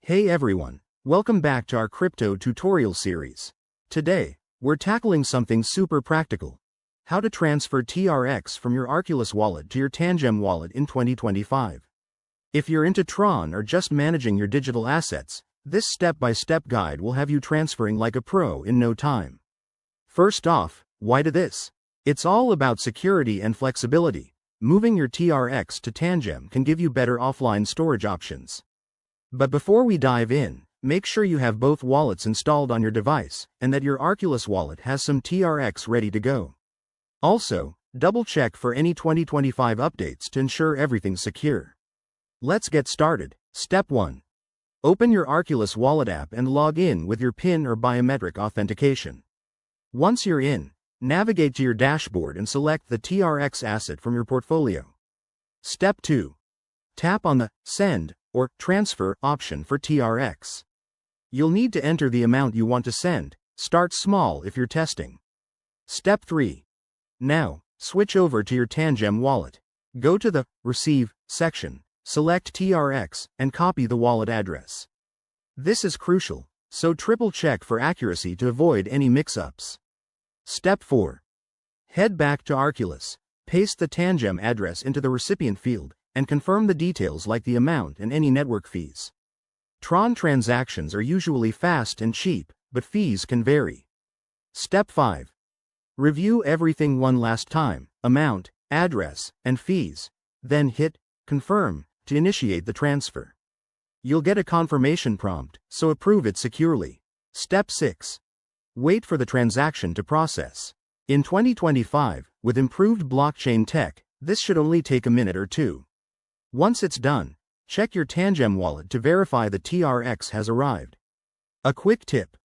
Hey everyone, welcome back to our crypto tutorial series. Today, we're tackling something super practical. How to transfer TRX from your Arculus wallet to your Tangem wallet in 2025. If you're into Tron or just managing your digital assets, this step-by-step guide will have you transferring like a pro in no time. First off, why do this? It's all about security and flexibility. Moving your TRX to Tangem can give you better offline storage options. But before we dive in, make sure you have both wallets installed on your device and that your Arculus wallet has some TRX ready to go. Also, double-check for any 2025 updates to ensure everything's secure. Let's get started. Step 1. Open your Arculus wallet app and log in with your PIN or biometric authentication. Once you're in, navigate to your dashboard and select the TRX asset from your portfolio. Step 2. Tap on the Send or Transfer option for TRX. You'll need to enter the amount you want to send. Start small if you're testing. Step 3. Now, switch over to your Tangem wallet. Go to the Receive section, select TRX, and copy the wallet address. This is crucial, so triple check for accuracy to avoid any mix-ups. Step 4. Head back to Arculus, paste the Tangem address into the recipient field, and confirm the details like the amount and any network fees. Tron transactions are usually fast and cheap, but fees can vary. Step 5. Review everything one last time, amount, address, and fees, then hit Confirm to initiate the transfer. You'll get a confirmation prompt, so approve it securely. Step 6. Wait for the transaction to process. In 2025, with improved blockchain tech, this should only take a minute or two. Once it's done, check your Tangem wallet to verify the TRX has arrived. A quick tip: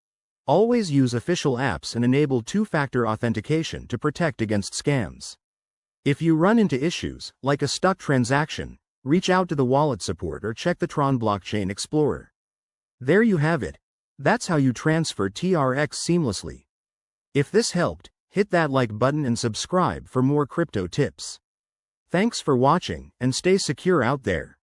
always use official apps and enable two-factor authentication to protect against scams. If you run into issues, like a stuck transaction, reach out to the wallet support or check the Tron Blockchain Explorer. There you have it. That's how you transfer TRX seamlessly. If this helped, hit that like button and subscribe for more crypto tips. Thanks for watching, and stay secure out there.